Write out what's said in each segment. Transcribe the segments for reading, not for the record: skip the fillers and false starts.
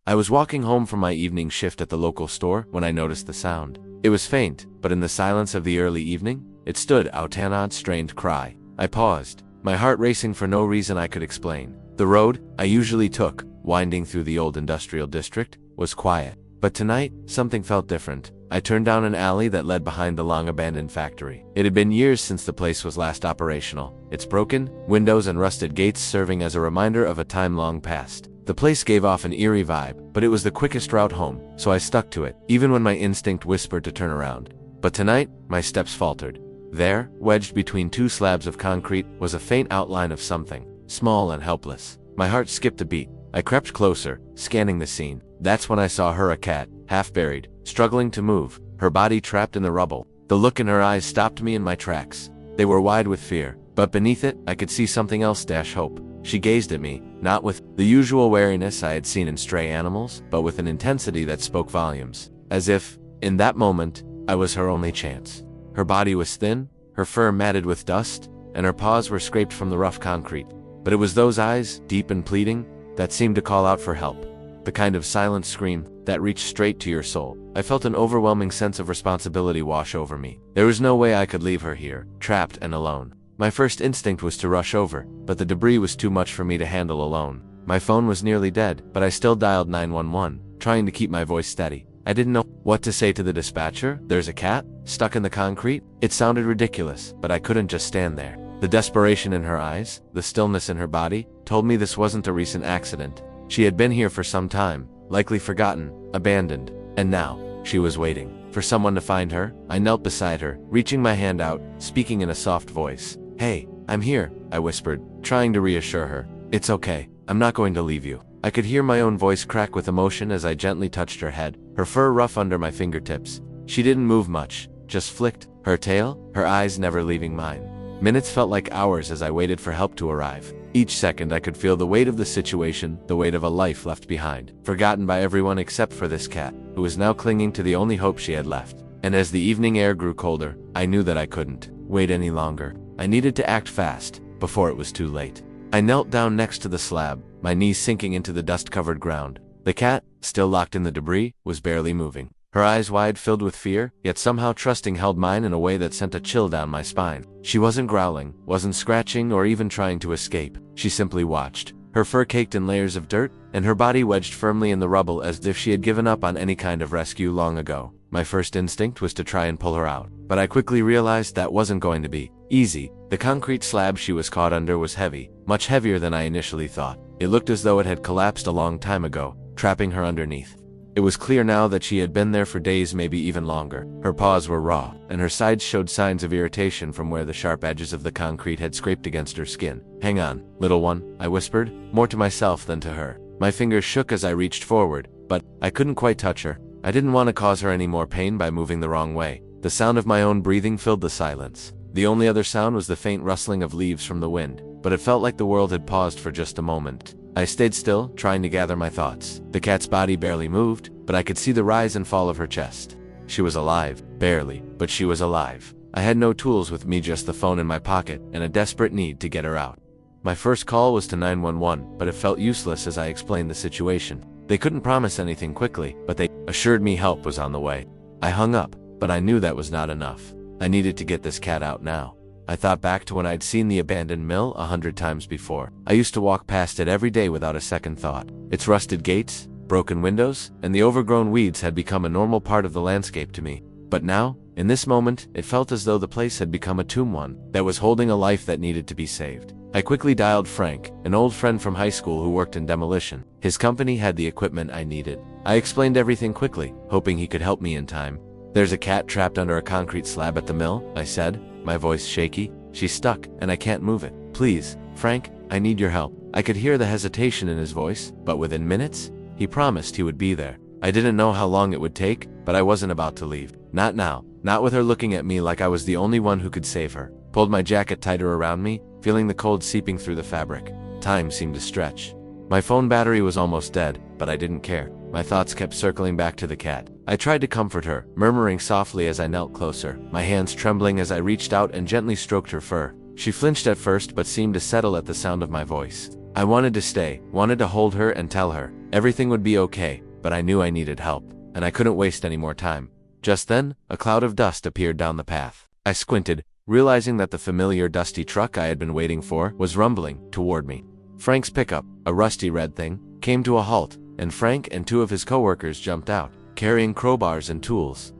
I was walking home from my evening shift at the local store when I noticed the sound. It was faint, but in the silence of the early evening, it stood out an odd, strained cry. I paused, my heart racing for no reason I could explain. The road I usually took, winding through the old industrial district, was quiet. But tonight, something felt different. I turned down an alley that led behind the long-abandoned factory. It had been years since the place was last operational, its broken windows and rusted gates serving as a reminder of a time long past. The place gave off an eerie vibe, but it was the quickest route home, so I stuck to it, even when my instinct whispered to turn around. But tonight, my steps faltered. There, wedged between two slabs of concrete, was a faint outline of something, small and helpless. My heart skipped a beat. I crept closer, scanning the scene. That's when I saw her, a cat, half buried, struggling to move, her body trapped in the rubble. The look in her eyes stopped me in my tracks. They were wide with fear, but beneath it, I could see something else: hope. She gazed at me, not with the usual wariness I had seen in stray animals, but with an intensity that spoke volumes. As if, in that moment, I was her only chance. Her body was thin, her fur matted with dust, and her paws were scraped from the rough concrete. But it was those eyes, deep and pleading, that seemed to call out for help. The kind of silent scream that reached straight to your soul. I felt an overwhelming sense of responsibility wash over me. There was no way I could leave her here, trapped and alone. My first instinct was to rush over, but the debris was too much for me to handle alone. My phone was nearly dead, but I still dialed 911, trying to keep my voice steady. I didn't know what to say to the dispatcher. There's a cat stuck in the concrete? It sounded ridiculous, but I couldn't just stand there. The desperation in her eyes, the stillness in her body, told me this wasn't a recent accident. She had been here for some time, likely forgotten, abandoned, and now, she was waiting for someone to find her. I knelt beside her, reaching my hand out, speaking in a soft voice. "Hey, I'm here," I whispered, trying to reassure her. "It's okay, I'm not going to leave you." I could hear my own voice crack with emotion as I gently touched her head, her fur rough under my fingertips. She didn't move much, just flicked her tail, her eyes never leaving mine. Minutes felt like hours as I waited for help to arrive. Each second I could feel the weight of the situation, the weight of a life left behind, forgotten by everyone except for this cat, who was now clinging to the only hope she had left. And as the evening air grew colder, I knew that I couldn't wait any longer. I needed to act fast, before it was too late. I knelt down next to the slab, my knees sinking into the dust-covered ground. The cat, still locked in the debris, was barely moving. Her eyes wide, filled with fear, yet somehow trusting, held mine in a way that sent a chill down my spine. She wasn't growling, wasn't scratching, or even trying to escape. She simply watched, her fur caked in layers of dirt, and her body wedged firmly in the rubble as if she had given up on any kind of rescue long ago. My first instinct was to try and pull her out, but I quickly realized that wasn't going to be easy. The concrete slab she was caught under was heavy, much heavier than I initially thought. It looked as though it had collapsed a long time ago, trapping her underneath. It was clear now that she had been there for days, maybe even longer. Her paws were raw, and her sides showed signs of irritation from where the sharp edges of the concrete had scraped against her skin. "Hang on, little one," I whispered, more to myself than to her. My fingers shook as I reached forward, but I couldn't quite touch her. I didn't want to cause her any more pain by moving the wrong way. The sound of my own breathing filled the silence. The only other sound was the faint rustling of leaves from the wind, but it felt like the world had paused for just a moment. I stayed still, trying to gather my thoughts. The cat's body barely moved, but I could see the rise and fall of her chest. She was alive, barely, but she was alive. I had no tools with me, just the phone in my pocket, and a desperate need to get her out. My first call was to 911, but it felt useless as I explained the situation. They couldn't promise anything quickly, but they assured me help was on the way. I hung up, but I knew that was not enough. I needed to get this cat out now. I thought back to when I'd seen the abandoned mill 100 times before. I used to walk past it every day without a second thought. Its rusted gates, broken windows, and the overgrown weeds had become a normal part of the landscape to me. But now, in this moment, it felt as though the place had become a tomb, one that was holding a life that needed to be saved. I quickly dialed Frank, an old friend from high school who worked in demolition. His company had the equipment I needed. I explained everything quickly, hoping he could help me in time. "There's a cat trapped under a concrete slab at the mill," I said, my voice shaky. "She's stuck, and I can't move it. Please, Frank, I need your help." I could hear the hesitation in his voice, but within minutes, he promised he would be there. I didn't know how long it would take, but I wasn't about to leave. Not now, not with her looking at me like I was the only one who could save her. Pulled my jacket tighter around me, feeling the cold seeping through the fabric. Time seemed to stretch. My phone battery was almost dead, but I didn't care. My thoughts kept circling back to the cat. I tried to comfort her, murmuring softly as I knelt closer, my hands trembling as I reached out and gently stroked her fur. She flinched at first but seemed to settle at the sound of my voice. I wanted to stay, wanted to hold her and tell her, Everything would be okay, but I knew I needed help, and I couldn't waste any more time. Just then, a cloud of dust appeared down the path. I squinted, realizing that the familiar dusty truck I had been waiting for was rumbling toward me. Frank's pickup, a rusty red thing, came to a halt, and Frank and 2 of his coworkers jumped out, carrying crowbars and tools.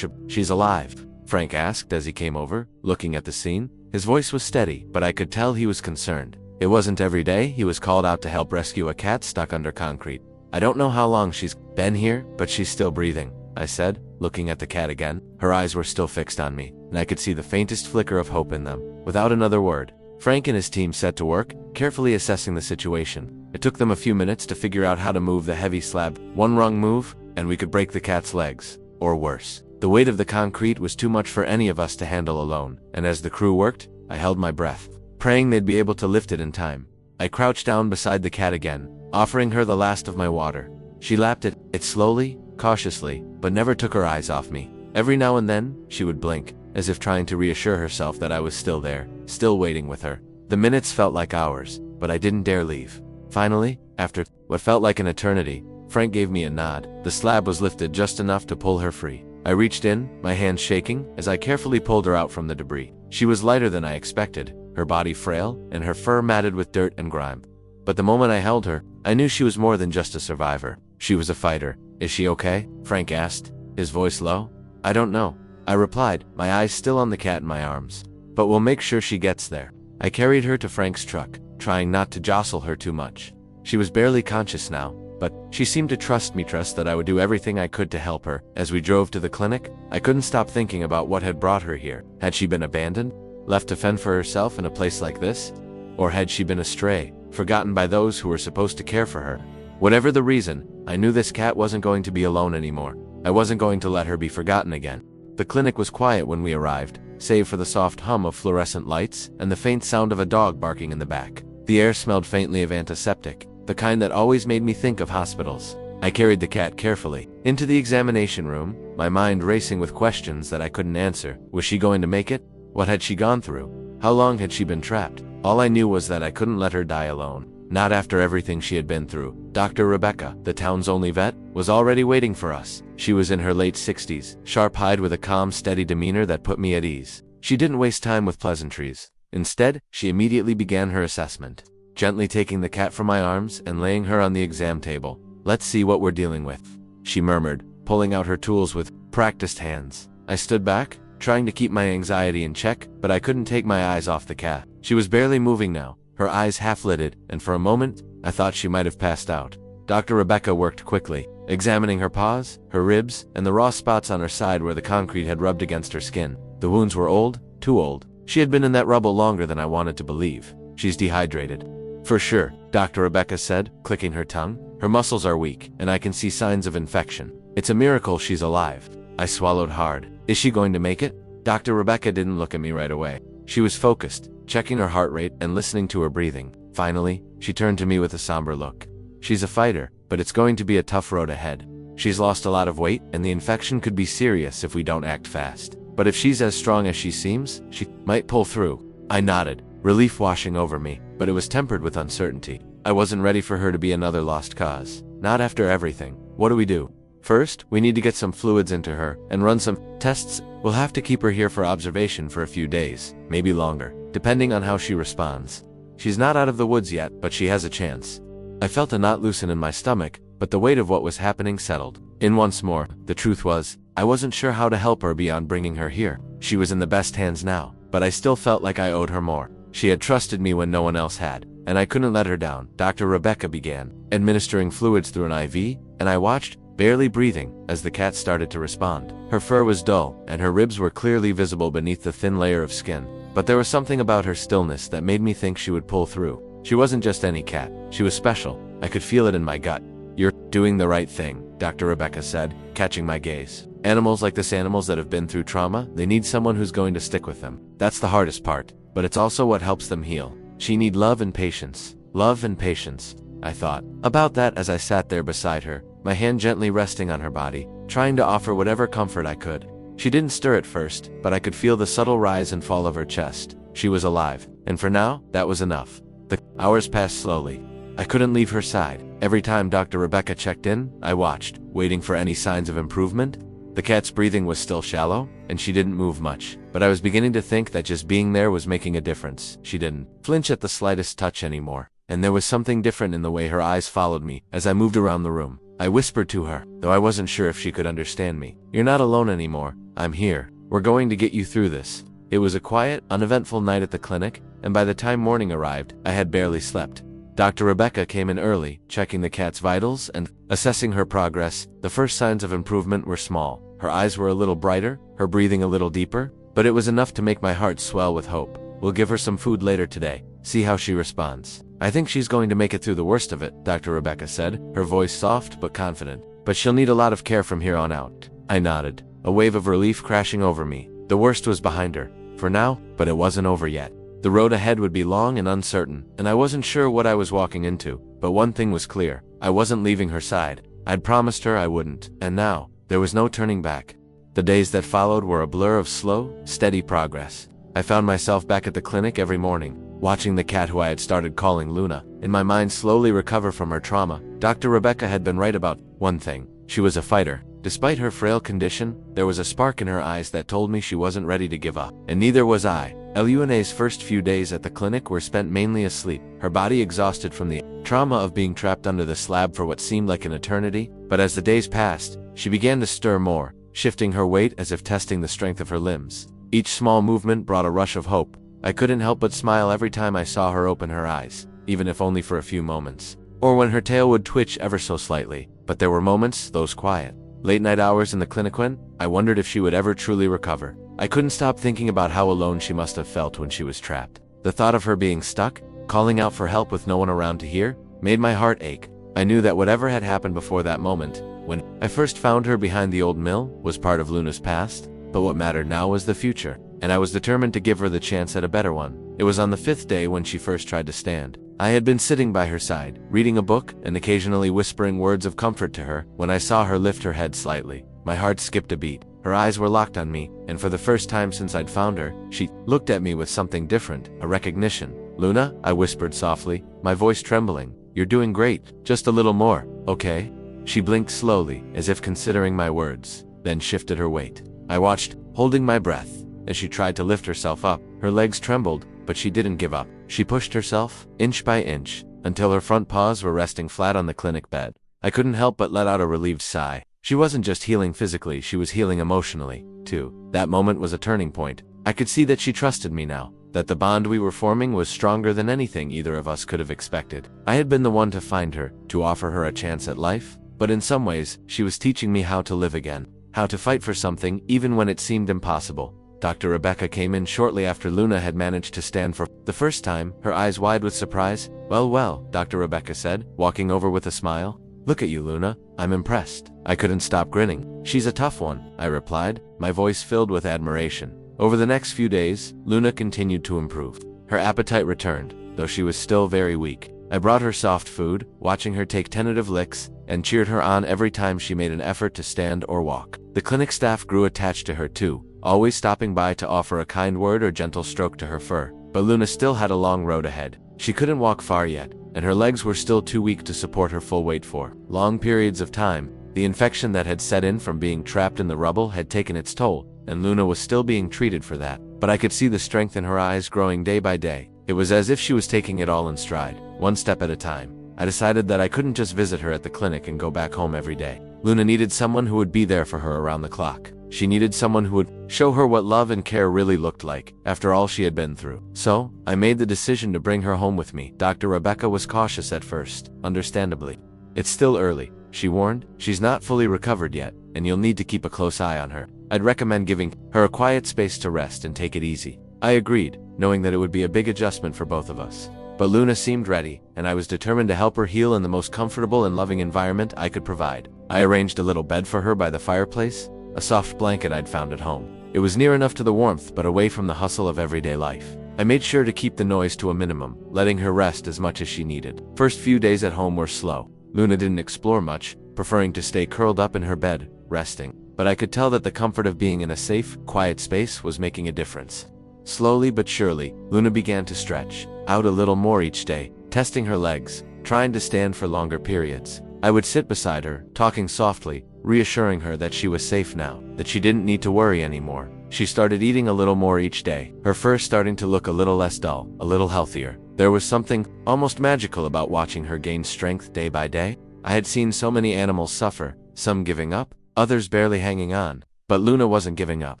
She's alive?" Frank asked as he came over, looking at the scene. His voice was steady, but I could tell he was concerned. It wasn't every day he was called out to help rescue a cat stuck under concrete. "I don't know how long she's been here, but she's still breathing," I said, looking at the cat again. Her eyes were still fixed on me, and I could see the faintest flicker of hope in them. Without another word, Frank and his team set to work, carefully assessing the situation. It took them a few minutes to figure out how to move the heavy slab. One wrong move, and we could break the cat's legs. Or worse. The weight of the concrete was too much for any of us to handle alone, and as the crew worked, I held my breath, praying they'd be able to lift it in time. I crouched down beside the cat again, offering her the last of my water. She lapped it slowly, cautiously, but never took her eyes off me. Every now and then, she would blink, as if trying to reassure herself that I was still there, still waiting with her. The minutes felt like hours, but I didn't dare leave. Finally, after what felt like an eternity, Frank gave me a nod. The slab was lifted just enough to pull her free. I reached in, my hands shaking, as I carefully pulled her out from the debris. She was lighter than I expected, her body frail, and her fur matted with dirt and grime. But the moment I held her, I knew she was more than just a survivor. She was a fighter. "Is she okay?" Frank asked, his voice low. "I don't know," I replied, my eyes still on the cat in my arms. "But we'll make sure she gets there." I carried her to Frank's truck, trying not to jostle her too much. She was barely conscious now, but she seemed to trust that I would do everything I could to help her. As we drove to the clinic, I couldn't stop thinking about what had brought her here. Had she been abandoned, left to fend for herself in a place like this? Or had she been a stray, forgotten by those who were supposed to care for her? Whatever the reason, I knew this cat wasn't going to be alone anymore. I wasn't going to let her be forgotten again. The clinic was quiet when we arrived, save for the soft hum of fluorescent lights and the faint sound of a dog barking in the back. The air smelled faintly of antiseptic, the kind that always made me think of hospitals. I carried the cat carefully into the examination room, my mind racing with questions that I couldn't answer. Was she going to make it? What had she gone through? How long had she been trapped? All I knew was that I couldn't let her die alone. Not after everything she had been through. Dr. Rebecca, the town's only vet, was already waiting for us. She was in her late 60s, sharp-eyed with a calm, steady demeanor that put me at ease. She didn't waste time with pleasantries. Instead, she immediately began her assessment, gently taking the cat from my arms and laying her on the exam table. "Let's see what we're dealing with," she murmured, pulling out her tools with practiced hands. I stood back, trying to keep my anxiety in check, but I couldn't take my eyes off the cat. She was barely moving now, her eyes half-lidded, and for a moment, I thought she might have passed out. Dr. Rebecca worked quickly, examining her paws, her ribs, and the raw spots on her side where the concrete had rubbed against her skin. The wounds were old, too old. She had been in that rubble longer than I wanted to believe. "She's dehydrated." "For sure," Dr. Rebecca said, clicking her tongue. "Her muscles are weak, and I can see signs of infection. It's a miracle she's alive." I swallowed hard. "Is she going to make it?" Dr. Rebecca didn't look at me right away. She was focused, checking her heart rate and listening to her breathing. Finally, she turned to me with a somber look. "She's a fighter, but it's going to be a tough road ahead. She's lost a lot of weight, and the infection could be serious if we don't act fast. But if she's as strong as she seems, she might pull through." I nodded, relief washing over me, but it was tempered with uncertainty. I wasn't ready for her to be another lost cause. Not after everything. "What do we do?" "First, we need to get some fluids into her and run some tests. We'll have to keep her here for observation for a few days, maybe longer, depending on how she responds. She's not out of the woods yet, but she has a chance." I felt a knot loosen in my stomach, but the weight of what was happening settled in once more. The truth was, I wasn't sure how to help her beyond bringing her here. She was in the best hands now, but I still felt like I owed her more. She had trusted me when no one else had, and I couldn't let her down. Dr. Rebecca began administering fluids through an IV, and I watched, barely breathing, as the cat started to respond. Her fur was dull, and her ribs were clearly visible beneath the thin layer of skin. But there was something about her stillness that made me think she would pull through. She wasn't just any cat. She was special. I could feel it in my gut. "You're doing the right thing," Dr. Rebecca said, catching my gaze. "Animals like this, animals that have been through trauma, they need someone who's going to stick with them. That's the hardest part, but it's also what helps them heal. She needs love and patience." Love and patience. I thought about that as I sat there beside her, my hand gently resting on her body, trying to offer whatever comfort I could. She didn't stir at first, but I could feel the subtle rise and fall of her chest. She was alive, and for now, that was enough. The hours passed slowly. I couldn't leave her side. Every time Dr. Rebecca checked in, I watched, waiting for any signs of improvement. The cat's breathing was still shallow, and she didn't move much, but I was beginning to think that just being there was making a difference. She didn't flinch at the slightest touch anymore, and there was something different in the way her eyes followed me as I moved around the room. I whispered to her, though I wasn't sure if she could understand me. "You're not alone anymore. I'm here. We're going to get you through this." It was a quiet, uneventful night at the clinic, and by the time morning arrived, I had barely slept. Dr. Rebecca came in early, checking the cat's vitals and assessing her progress. The first signs of improvement were small. Her eyes were a little brighter, her breathing a little deeper, but it was enough to make my heart swell with hope. "We'll give her some food later today. See how she responds. I think she's going to make it through the worst of it," Dr. Rebecca said, her voice soft but confident. "But she'll need a lot of care from here on out." I nodded, a wave of relief crashing over me. The worst was behind her, for now, but it wasn't over yet. The road ahead would be long and uncertain, and I wasn't sure what I was walking into, but one thing was clear. I wasn't leaving her side. I'd promised her I wouldn't, and now, there was no turning back. The days that followed were a blur of slow, steady progress. I found myself back at the clinic every morning, watching the cat who I had started calling Luna, in my mind slowly recover from her trauma. Dr. Rebecca had been right about one thing. She was a fighter. Despite her frail condition, there was a spark in her eyes that told me she wasn't ready to give up. And neither was I. Luna's first few days at the clinic were spent mainly asleep, her body exhausted from the trauma of being trapped under the slab for what seemed like an eternity. But as the days passed, she began to stir more, shifting her weight as if testing the strength of her limbs. Each small movement brought a rush of hope. I couldn't help but smile every time I saw her open her eyes, even if only for a few moments. Or when her tail would twitch ever so slightly. But there were moments, those quiet, late-night hours in the clinic when I wondered if she would ever truly recover. I couldn't stop thinking about how alone she must have felt when she was trapped. The thought of her being stuck, calling out for help with no one around to hear, made my heart ache. I knew that whatever had happened before that moment, when I first found her behind the old mill, was part of Luna's past, but what mattered now was the future, and I was determined to give her the chance at a better one. It was on the 5th day when she first tried to stand. I had been sitting by her side, reading a book and occasionally whispering words of comfort to her, when I saw her lift her head slightly. My heart skipped a beat. Her eyes were locked on me, and for the first time since I'd found her, she looked at me with something different, a recognition. "Luna," I whispered softly, my voice trembling. "You're doing great. Just a little more, okay?" She blinked slowly, as if considering my words, then shifted her weight. I watched, holding my breath, as she tried to lift herself up. Her legs trembled, but she didn't give up. She pushed herself, inch by inch, until her front paws were resting flat on the clinic bed. I couldn't help but let out a relieved sigh. She wasn't just healing physically, she was healing emotionally, too. That moment was a turning point. I could see that she trusted me now, that the bond we were forming was stronger than anything either of us could have expected. I had been the one to find her, to offer her a chance at life, but in some ways, she was teaching me how to live again, how to fight for something even when it seemed impossible. Dr. Rebecca came in shortly after Luna had managed to stand for the first time, her eyes wide with surprise. Well, Dr. Rebecca said, walking over with a smile. "Look at you, Luna. I'm impressed." I couldn't stop grinning. "She's a tough one," I replied, my voice filled with admiration. Over the next few days, Luna continued to improve. Her appetite returned, though she was still very weak. I brought her soft food, watching her take tentative licks, and cheered her on every time she made an effort to stand or walk. The clinic staff grew attached to her too, always stopping by to offer a kind word or gentle stroke to her fur. But Luna still had a long road ahead. She couldn't walk far yet, and her legs were still too weak to support her full weight for long periods of time. The infection that had set in from being trapped in the rubble had taken its toll, and Luna was still being treated for that. But I could see the strength in her eyes growing day by day. It was as if she was taking it all in stride, one step at a time. I decided that I couldn't just visit her at the clinic and go back home every day. Luna needed someone who would be there for her around the clock. She needed someone who would show her what love and care really looked like, after all she had been through. So, I made the decision to bring her home with me. Dr. Rebecca was cautious at first, understandably. "It's still early," she warned. "She's not fully recovered yet, and you'll need to keep a close eye on her. I'd recommend giving her a quiet space to rest and take it easy." I agreed, knowing that it would be a big adjustment for both of us. But Luna seemed ready, and I was determined to help her heal in the most comfortable and loving environment I could provide. I arranged a little bed for her by the fireplace, a soft blanket I'd found at home. It was near enough to the warmth but away from the hustle of everyday life. I made sure to keep the noise to a minimum, letting her rest as much as she needed. First few days at home were slow. Luna didn't explore much, preferring to stay curled up in her bed, resting. But I could tell that the comfort of being in a safe, quiet space was making a difference. Slowly but surely, Luna began to stretch out a little more each day, testing her legs, trying to stand for longer periods. I would sit beside her, talking softly, reassuring her that she was safe now, that she didn't need to worry anymore. She started eating a little more each day, her fur starting to look a little less dull, a little healthier. There was something almost magical about watching her gain strength day by day. I had seen so many animals suffer, some giving up, others barely hanging on. But Luna wasn't giving up.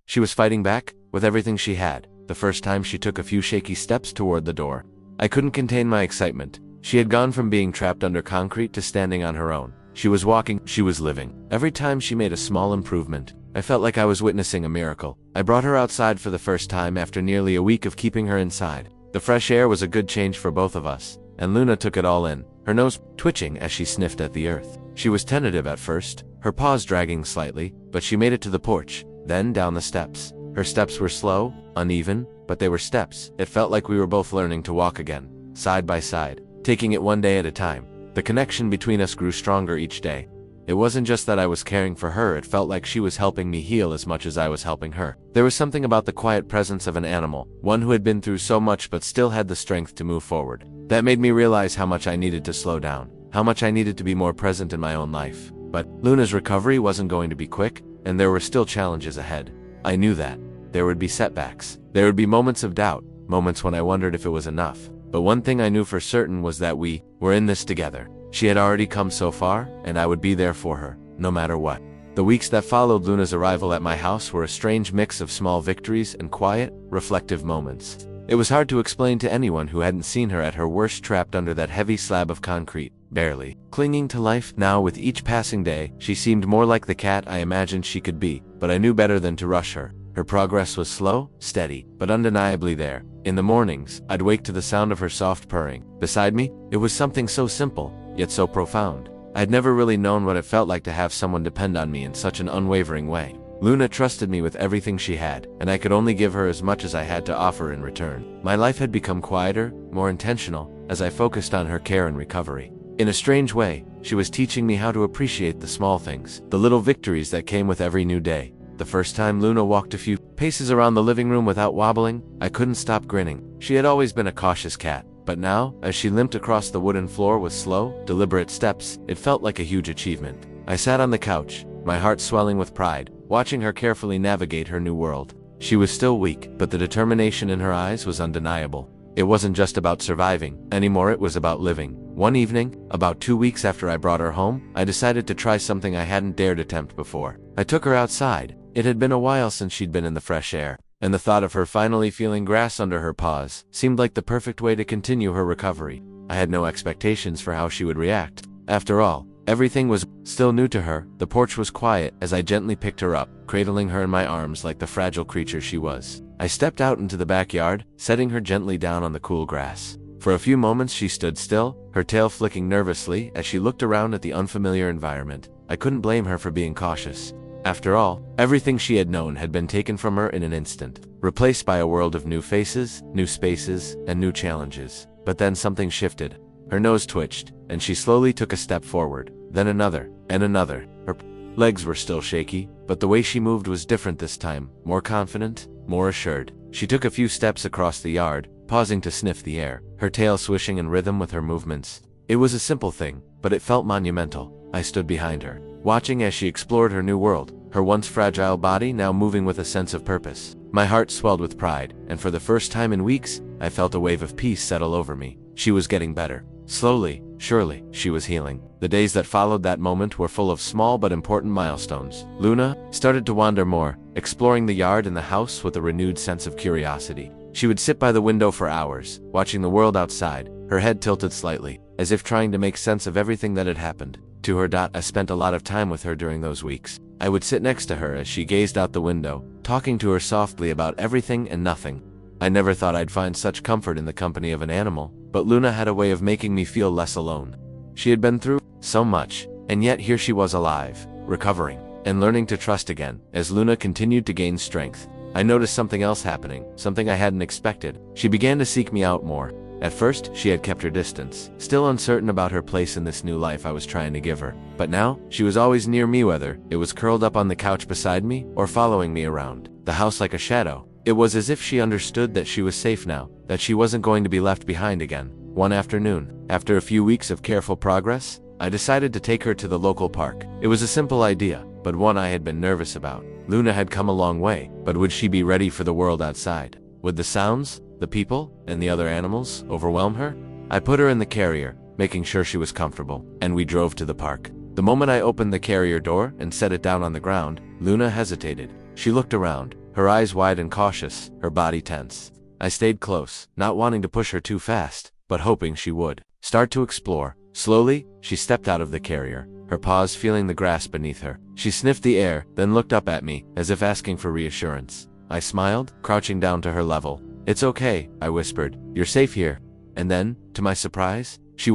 She was fighting back, with everything she had. The first time she took a few shaky steps toward the door, I couldn't contain my excitement. She had gone from being trapped under concrete to standing on her own. She was walking, she was living. Every time she made a small improvement, I felt like I was witnessing a miracle. I brought her outside for the first time after nearly a week of keeping her inside. The fresh air was a good change for both of us, and Luna took it all in, her nose twitching as she sniffed at the earth. She was tentative at first, her paws dragging slightly, but she made it to the porch, then down the steps. Her steps were slow, uneven, but they were steps. It felt like we were both learning to walk again, side by side, taking it one day at a time. The connection between us grew stronger each day. It wasn't just that I was caring for her, it felt like she was helping me heal as much as I was helping her. There was something about the quiet presence of an animal, one who had been through so much but still had the strength to move forward. That made me realize how much I needed to slow down, how much I needed to be more present in my own life. But Luna's recovery wasn't going to be quick, and there were still challenges ahead. I knew that. There would be setbacks. There would be moments of doubt, moments when I wondered if it was enough. But one thing I knew for certain was that we were in this together. She had already come so far, and I would be there for her, no matter what. The weeks that followed Luna's arrival at my house were a strange mix of small victories and quiet, reflective moments. It was hard to explain to anyone who hadn't seen her at her worst, trapped under that heavy slab of concrete, barely clinging to life. Now, with each passing day, she seemed more like the cat I imagined she could be, but I knew better than to rush her. Her progress was slow, steady, but undeniably there. In the mornings, I'd wake to the sound of her soft purring. Beside me, it was something so simple, yet so profound. I'd never really known what it felt like to have someone depend on me in such an unwavering way. Luna trusted me with everything she had, and I could only give her as much as I had to offer in return. My life had become quieter, more intentional, as I focused on her care and recovery. In a strange way, she was teaching me how to appreciate the small things, the little victories that came with every new day. The first time Luna walked a few paces around the living room without wobbling, I couldn't stop grinning. She had always been a cautious cat, but now, as she limped across the wooden floor with slow, deliberate steps, it felt like a huge achievement. I sat on the couch, my heart swelling with pride, watching her carefully navigate her new world. She was still weak, but the determination in her eyes was undeniable. It wasn't just about surviving anymore, it was about living. One evening, about 2 weeks after I brought her home, I decided to try something I hadn't dared attempt before. I took her outside. It had been a while since she'd been in the fresh air, and the thought of her finally feeling grass under her paws seemed like the perfect way to continue her recovery. I had no expectations for how she would react. After all, everything was still new to her. The porch was quiet as I gently picked her up, cradling her in my arms like the fragile creature she was. I stepped out into the backyard, setting her gently down on the cool grass. For a few moments she stood still, her tail flicking nervously as she looked around at the unfamiliar environment. I couldn't blame her for being cautious. After all, everything she had known had been taken from her in an instant, replaced by a world of new faces, new spaces, and new challenges. But then something shifted. Her nose twitched, and she slowly took a step forward, then another, and another. Her legs were still shaky, but the way she moved was different this time, more confident, more assured. She took a few steps across the yard, pausing to sniff the air, her tail swishing in rhythm with her movements. It was a simple thing, but it felt monumental. I stood behind her, watching as she explored her new world, her once fragile body now moving with a sense of purpose. My heart swelled with pride, and for the first time in weeks, I felt a wave of peace settle over me. She was getting better. Slowly, surely, she was healing. The days that followed that moment were full of small but important milestones. Luna started to wander more, exploring the yard and the house with a renewed sense of curiosity. She would sit by the window for hours, watching the world outside, her head tilted slightly, as if trying to make sense of everything that had happened. To her. I spent a lot of time with her during those weeks. I would sit next to her as she gazed out the window, talking to her softly about everything and nothing. I never thought I'd find such comfort in the company of an animal, but Luna had a way of making me feel less alone. She had been through so much, and yet here she was alive, recovering, and learning to trust again. As Luna continued to gain strength, I noticed something else happening, something I hadn't expected. She began to seek me out more. At first, she had kept her distance, still uncertain about her place in this new life I was trying to give her. But now, she was always near me, whether it was curled up on the couch beside me or following me around the house like a shadow. It was as if she understood that she was safe now, that she wasn't going to be left behind again. One afternoon, after a few weeks of careful progress, I decided to take her to the local park. It was a simple idea, but one I had been nervous about. Luna had come a long way, but would she be ready for the world outside? Would the sounds, the people, and the other animals overwhelm her? I put her in the carrier, making sure she was comfortable, and we drove to the park. The moment I opened the carrier door and set it down on the ground, Luna hesitated. She looked around, her eyes wide and cautious, her body tense. I stayed close, not wanting to push her too fast, but hoping she would start to explore. Slowly, she stepped out of the carrier, her paws feeling the grass beneath her. She sniffed the air, then looked up at me, as if asking for reassurance. I smiled, crouching down to her level. "It's okay," I whispered. "You're safe here." And then, to my surprise, she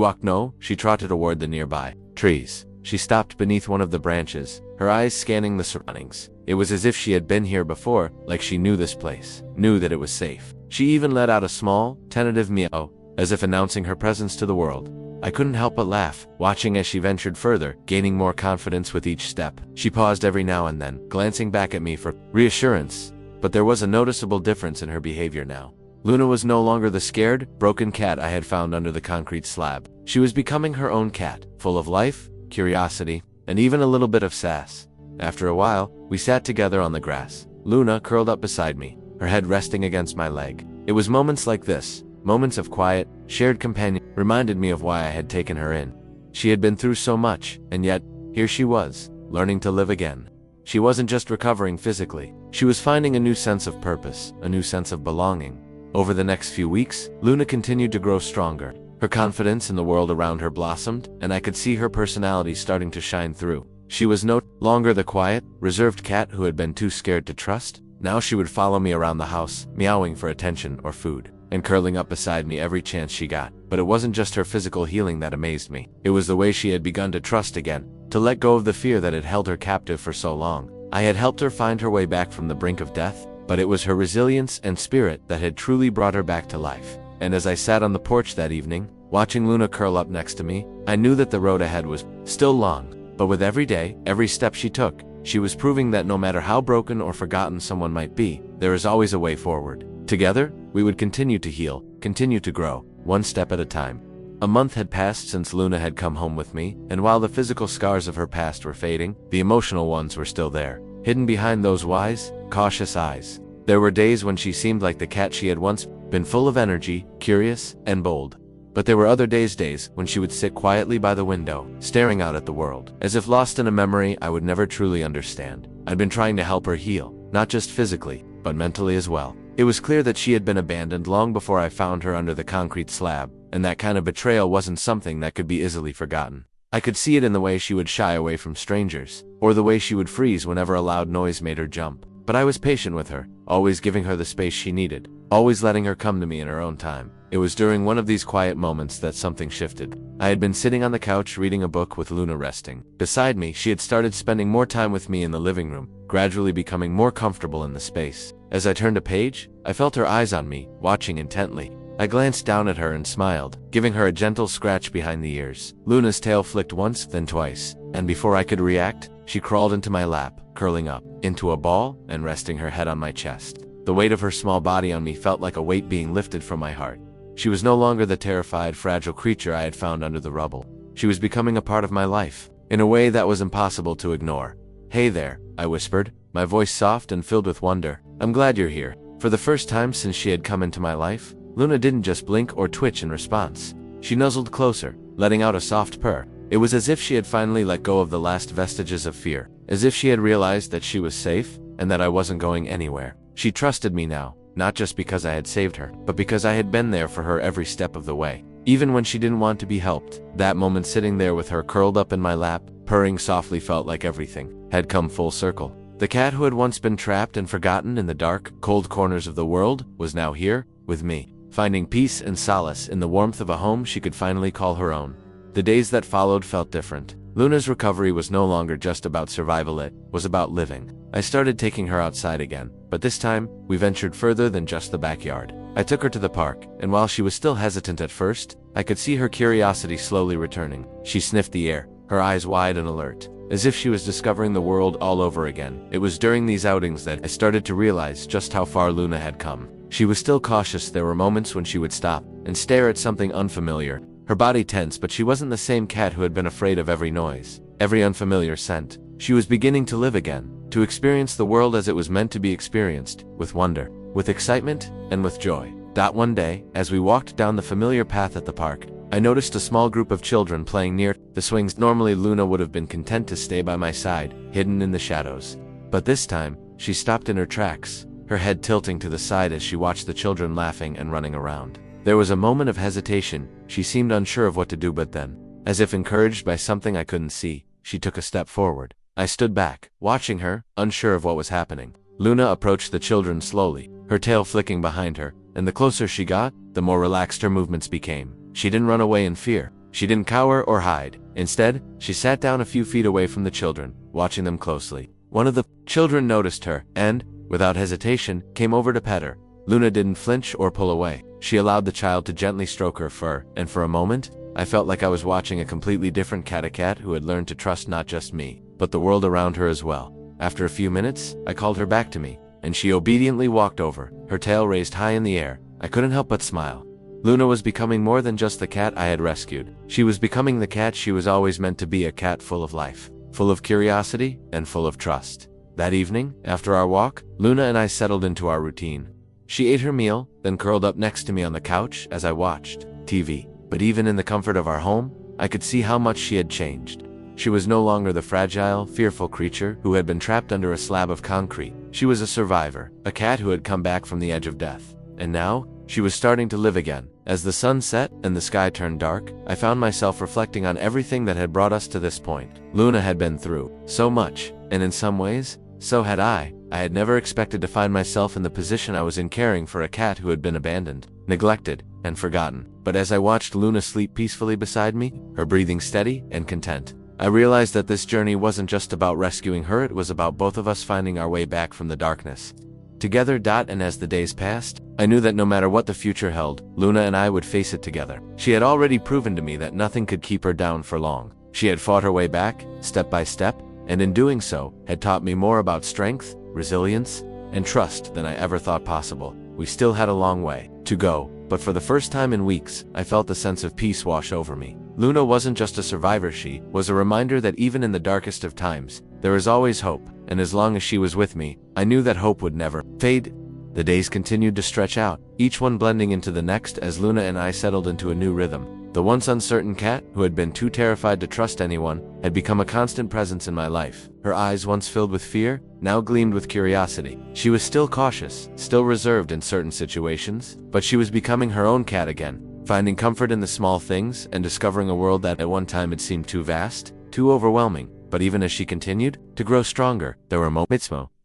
trotted toward the nearby trees. She stopped beneath one of the branches, her eyes scanning the surroundings. It was as if she had been here before, like she knew this place, knew that it was safe. She even let out a small, tentative meow, as if announcing her presence to the world. I couldn't help but laugh, watching as she ventured further, gaining more confidence with each step. She paused every now and then, glancing back at me for reassurance, but there was a noticeable difference in her behavior now. Luna was no longer the scared, broken cat I had found under the concrete slab. She was becoming her own cat, full of life, curiosity, and even a little bit of sass. After a while, we sat together on the grass, Luna curled up beside me, her head resting against my leg. It was moments like this, moments of quiet, shared companion, reminded me of why I had taken her in. She had been through so much, and yet, here she was, learning to live again. She wasn't just recovering physically, she was finding a new sense of purpose, a new sense of belonging. Over the next few weeks, Luna continued to grow stronger. Her confidence in the world around her blossomed, and I could see her personality starting to shine through. She was no longer the quiet, reserved cat who had been too scared to trust. Now she would follow me around the house, meowing for attention or food, and curling up beside me every chance she got. But it wasn't just her physical healing that amazed me. It was the way she had begun to trust again, to let go of the fear that had held her captive for so long. I had helped her find her way back from the brink of death, but it was her resilience and spirit that had truly brought her back to life. And as I sat on the porch that evening, watching Luna curl up next to me, I knew that the road ahead was still long. But with every day, every step she took, she was proving that no matter how broken or forgotten someone might be, there is always a way forward. Together, we would continue to heal, continue to grow, one step at a time. A month had passed since Luna had come home with me, and while the physical scars of her past were fading, the emotional ones were still there, hidden behind those wise, cautious eyes. There were days when she seemed like the cat she had once been, full of energy, curious, and bold. But there were other days when she would sit quietly by the window, staring out at the world, as if lost in a memory I would never truly understand. I'd been trying to help her heal, not just physically, but mentally as well. It was clear that she had been abandoned long before I found her under the concrete slab, and that kind of betrayal wasn't something that could be easily forgotten. I could see it in the way she would shy away from strangers, or the way she would freeze whenever a loud noise made her jump. But I was patient with her, always giving her the space she needed, always letting her come to me in her own time. It was during one of these quiet moments that something shifted. I had been sitting on the couch reading a book with Luna resting beside me. She had started spending more time with me in the living room, gradually becoming more comfortable in the space. As I turned a page, I felt her eyes on me, watching intently. I glanced down at her and smiled, giving her a gentle scratch behind the ears. Luna's tail flicked once, then twice, and before I could react, she crawled into my lap, curling up into a ball and resting her head on my chest. The weight of her small body on me felt like a weight being lifted from my heart. She was no longer the terrified, fragile creature I had found under the rubble. She was becoming a part of my life, in a way that was impossible to ignore. "Hey there," I whispered, my voice soft and filled with wonder. "I'm glad you're here." For the first time since she had come into my life, Luna didn't just blink or twitch in response. She nuzzled closer, letting out a soft purr. It was as if she had finally let go of the last vestiges of fear, as if she had realized that she was safe, and that I wasn't going anywhere. She trusted me now, not just because I had saved her, but because I had been there for her every step of the way. Even when she didn't want to be helped, that moment sitting there with her curled up in my lap, purring softly, felt like everything had come full circle. The cat who had once been trapped and forgotten in the dark, cold corners of the world was now here, with me, finding peace and solace in the warmth of a home she could finally call her own. The days that followed felt different. Luna's recovery was no longer just about survival, it was about living. I started taking her outside again, but this time, we ventured further than just the backyard. I took her to the park, and while she was still hesitant at first, I could see her curiosity slowly returning. She sniffed the air, her eyes wide and alert, as if she was discovering the world all over again. It was during these outings that I started to realize just how far Luna had come. She was still cautious. There were moments when she would stop and stare at something unfamiliar, her body tense, but she wasn't the same cat who had been afraid of every noise, every unfamiliar scent. She was beginning to live again, to experience the world as it was meant to be experienced, with wonder, with excitement, and with joy. One day, as we walked down the familiar path at the park, I noticed a small group of children playing near the swings. Normally Luna would have been content to stay by my side, hidden in the shadows. But this time, she stopped in her tracks, her head tilting to the side as she watched the children laughing and running around. There was a moment of hesitation. She seemed unsure of what to do, but then, as if encouraged by something I couldn't see, she took a step forward. I stood back, watching her, unsure of what was happening. Luna approached the children slowly, her tail flicking behind her, and the closer she got, the more relaxed her movements became. She didn't run away in fear. She didn't cower or hide. Instead, she sat down a few feet away from the children, watching them closely. One of the children noticed her, and, without hesitation, came over to pet her. Luna didn't flinch or pull away. She allowed the child to gently stroke her fur, and for a moment, I felt like I was watching a completely different cat, a cat who had learned to trust not just me, but the world around her as well. After a few minutes, I called her back to me, and she obediently walked over, her tail raised high in the air. I couldn't help but smile. Luna was becoming more than just the cat I had rescued. She was becoming the cat she was always meant to be, a cat full of life, full of curiosity, and full of trust. That evening, after our walk, Luna and I settled into our routine. She ate her meal, then curled up next to me on the couch as I watched TV. But even in the comfort of our home, I could see how much she had changed. She was no longer the fragile, fearful creature who had been trapped under a slab of concrete. She was a survivor, a cat who had come back from the edge of death. And now, she was starting to live again. As the sun set and the sky turned dark, I found myself reflecting on everything that had brought us to this point. Luna had been through so much, and in some ways, so had I. I had never expected to find myself in the position I was in, caring for a cat who had been abandoned, neglected, and forgotten. But as I watched Luna sleep peacefully beside me, her breathing steady and content, I realized that this journey wasn't just about rescuing her, it was about both of us finding our way back from the darkness together. And as the days passed, I knew that no matter what the future held, Luna and I would face it together. She had already proven to me that nothing could keep her down for long. She had fought her way back, step by step, and in doing so, had taught me more about strength, resilience, and trust than I ever thought possible. We still had a long way to go, but for the first time in weeks, I felt a sense of peace wash over me. Luna wasn't just a survivor, she was a reminder that even in the darkest of times, there is always hope, and as long as she was with me, I knew that hope would never fade. The days continued to stretch out, each one blending into the next as Luna and I settled into a new rhythm. The once uncertain cat, who had been too terrified to trust anyone, had become a constant presence in my life. Her eyes, once filled with fear, now gleamed with curiosity. She was still cautious, still reserved in certain situations, but she was becoming her own cat again, finding comfort in the small things and discovering a world that at one time had seemed too vast, too overwhelming. But even as she continued to grow stronger, there were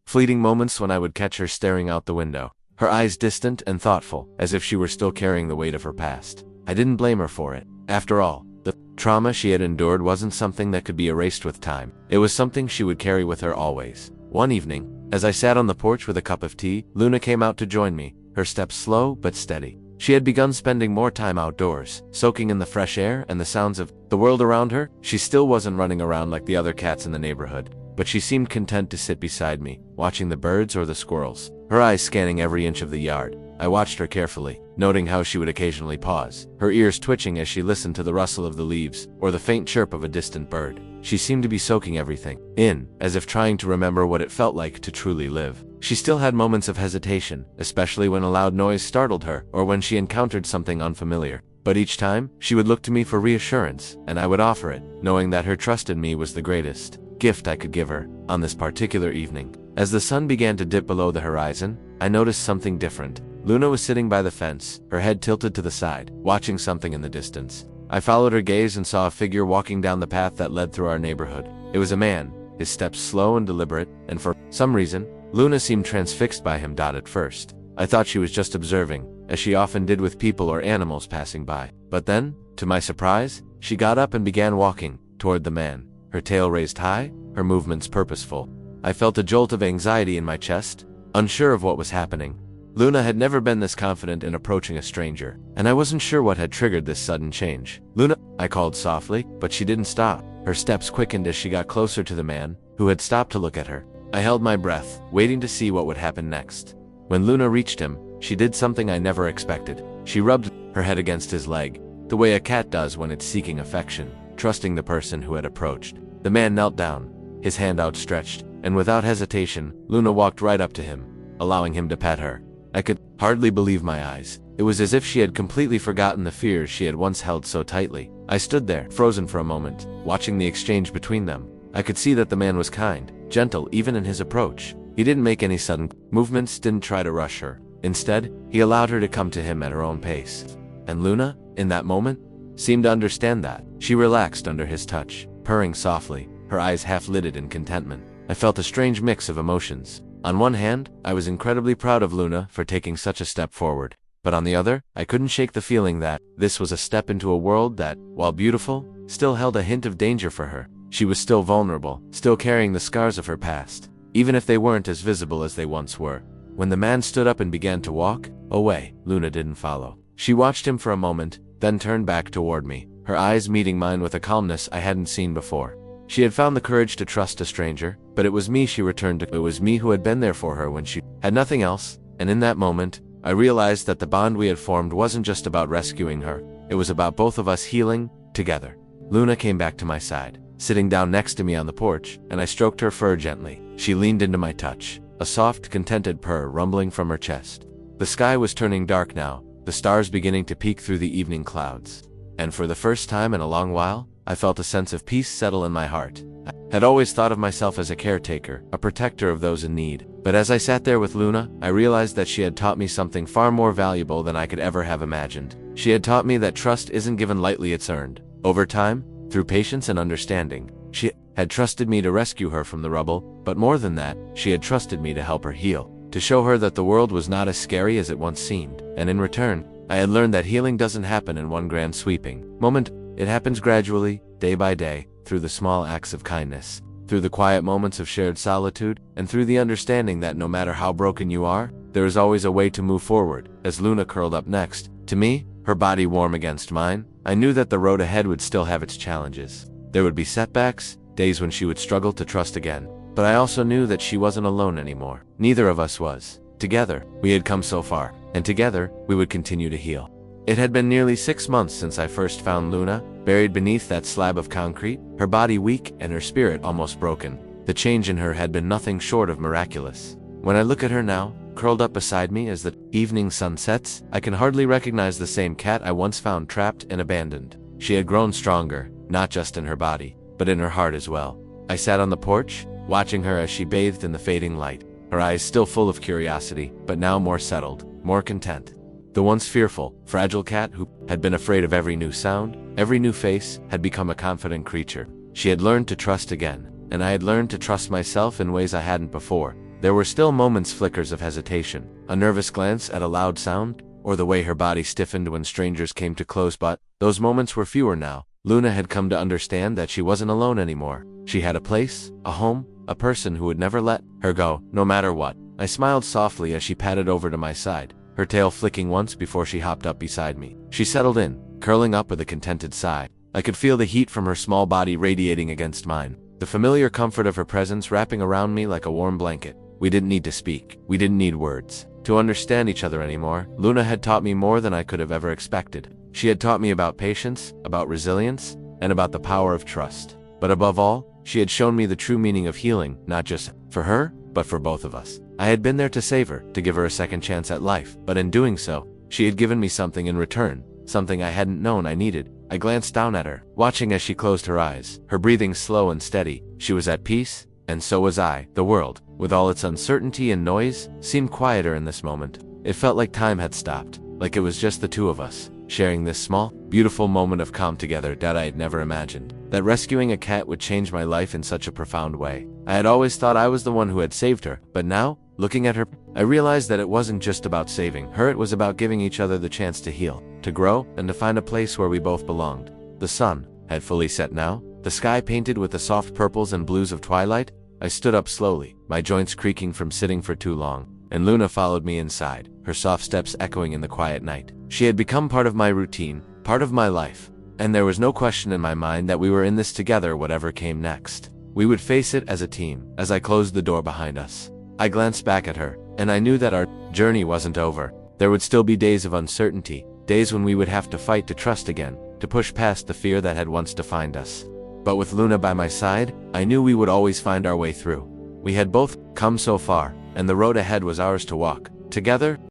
fleeting moments when I would catch her staring out the window, her eyes distant and thoughtful, as if she were still carrying the weight of her past. I didn't blame her for it. After all, the trauma she had endured wasn't something that could be erased with time. It was something she would carry with her always. One evening, as I sat on the porch with a cup of tea, Luna came out to join me, her steps slow but steady. She had begun spending more time outdoors, soaking in the fresh air and the sounds of the world around her. She still wasn't running around like the other cats in the neighborhood, but she seemed content to sit beside me, watching the birds or the squirrels, her eyes scanning every inch of the yard. I watched her carefully, noting how she would occasionally pause, her ears twitching as she listened to the rustle of the leaves or the faint chirp of a distant bird. She seemed to be soaking everything in, as if trying to remember what it felt like to truly live. She still had moments of hesitation, especially when a loud noise startled her or when she encountered something unfamiliar. But each time, she would look to me for reassurance, and I would offer it, knowing that her trust in me was the greatest gift I could give her. On this particular evening, as the sun began to dip below the horizon, I noticed something different. Luna was sitting by the fence, her head tilted to the side, watching something in the distance. I followed her gaze and saw a figure walking down the path that led through our neighborhood. It was a man, his steps slow and deliberate, and for some reason, Luna seemed transfixed by him. At first, I thought she was just observing, as she often did with people or animals passing by. But then, to my surprise, she got up and began walking toward the man, her tail raised high, her movements purposeful. I felt a jolt of anxiety in my chest, unsure of what was happening. Luna had never been this confident in approaching a stranger, and I wasn't sure what had triggered this sudden change. "Luna," I called softly, but she didn't stop. Her steps quickened as she got closer to the man, who had stopped to look at her. I held my breath, waiting to see what would happen next. When Luna reached him, she did something I never expected. She rubbed her head against his leg, the way a cat does when it's seeking affection, trusting the person who had approached. The man knelt down, his hand outstretched, and without hesitation, Luna walked right up to him, allowing him to pet her. I could hardly believe my eyes. It was as if she had completely forgotten the fears she had once held so tightly. I stood there, frozen for a moment, watching the exchange between them. I could see that the man was kind, gentle even in his approach. He didn't make any sudden movements, didn't try to rush her. Instead, he allowed her to come to him at her own pace. And Luna, in that moment, seemed to understand that. She relaxed under his touch, purring softly, her eyes half-lidded in contentment. I felt a strange mix of emotions. On one hand, I was incredibly proud of Luna for taking such a step forward. But on the other, I couldn't shake the feeling that this was a step into a world that, while beautiful, still held a hint of danger for her. She was still vulnerable, still carrying the scars of her past, even if they weren't as visible as they once were. When the man stood up and began to walk away, Luna didn't follow. She watched him for a moment, then turned back toward me, her eyes meeting mine with a calmness I hadn't seen before. She had found the courage to trust a stranger, but it was me she returned to. It was me who had been there for her when she had nothing else, and in that moment, I realized that the bond we had formed wasn't just about rescuing her, it was about both of us healing together. Luna came back to my side, sitting down next to me on the porch, and I stroked her fur gently. She leaned into my touch, a soft, contented purr rumbling from her chest. The sky was turning dark now, the stars beginning to peek through the evening clouds. And for the first time in a long while, I felt a sense of peace settle in my heart. I had always thought of myself as a caretaker, a protector of those in need. But as I sat there with Luna, I realized that she had taught me something far more valuable than I could ever have imagined. She had taught me that trust isn't given lightly, it's earned. Over time, through patience and understanding, she had trusted me to rescue her from the rubble, but more than that, she had trusted me to help her heal, to show her that the world was not as scary as it once seemed. And in return, I had learned that healing doesn't happen in one grand sweeping moment. It happens gradually, day by day, through the small acts of kindness, through the quiet moments of shared solitude, and through the understanding that no matter how broken you are, there is always a way to move forward. As Luna curled up next to me, her body warm against mine, I knew that the road ahead would still have its challenges. There would be setbacks, days when she would struggle to trust again. But I also knew that she wasn't alone anymore. Neither of us was. Together, we had come so far, and together, we would continue to heal. It had been nearly 6 months since I first found Luna, buried beneath that slab of concrete, her body weak and her spirit almost broken. The change in her had been nothing short of miraculous. When I look at her now, curled up beside me as the evening sun sets, I can hardly recognize the same cat I once found trapped and abandoned. She had grown stronger, not just in her body, but in her heart as well. I sat on the porch, watching her as she bathed in the fading light, her eyes still full of curiosity, but now more settled, more content. The once fearful, fragile cat who had been afraid of every new sound, every new face, had become a confident creature. She had learned to trust again, and I had learned to trust myself in ways I hadn't before. There were still moments, flickers of hesitation, a nervous glance at a loud sound, or the way her body stiffened when strangers came too close, but those moments were fewer now. Luna had come to understand that she wasn't alone anymore. She had a place, a home, a person who would never let her go, no matter what. I smiled softly as she padded over to my side, her tail flicking once before she hopped up beside me. She settled in, curling up with a contented sigh. I could feel the heat from her small body radiating against mine, the familiar comfort of her presence wrapping around me like a warm blanket. We didn't need to speak. We didn't need words to understand each other anymore. Luna had taught me more than I could have ever expected. She had taught me about patience, about resilience, and about the power of trust. But above all, she had shown me the true meaning of healing, not just for her, but for both of us. I had been there to save her, to give her a second chance at life, but in doing so, she had given me something in return, something I hadn't known I needed. I glanced down at her, watching as she closed her eyes, her breathing slow and steady. She was at peace, and so was I. The world, with all its uncertainty and noise, seemed quieter in this moment. It felt like time had stopped, like it was just the two of us, sharing this small, beautiful moment of calm together that I had never imagined. That rescuing a cat would change my life in such a profound way. I had always thought I was the one who had saved her, but now, looking at her, I realized that it wasn't just about saving her, it was about giving each other the chance to heal, to grow, and to find a place where we both belonged. The sun had fully set now, the sky painted with the soft purples and blues of twilight. I stood up slowly, my joints creaking from sitting for too long, and Luna followed me inside, her soft steps echoing in the quiet night. She had become part of my routine, part of my life, and there was no question in my mind that we were in this together whatever came next. We would face it as a team. As I closed the door behind us, I glanced back at her, and I knew that our journey wasn't over. There would still be days of uncertainty, days when we would have to fight to trust again, to push past the fear that had once defined us. But with Luna by my side, I knew we would always find our way through. We had both come so far, and the road ahead was ours to walk. Together,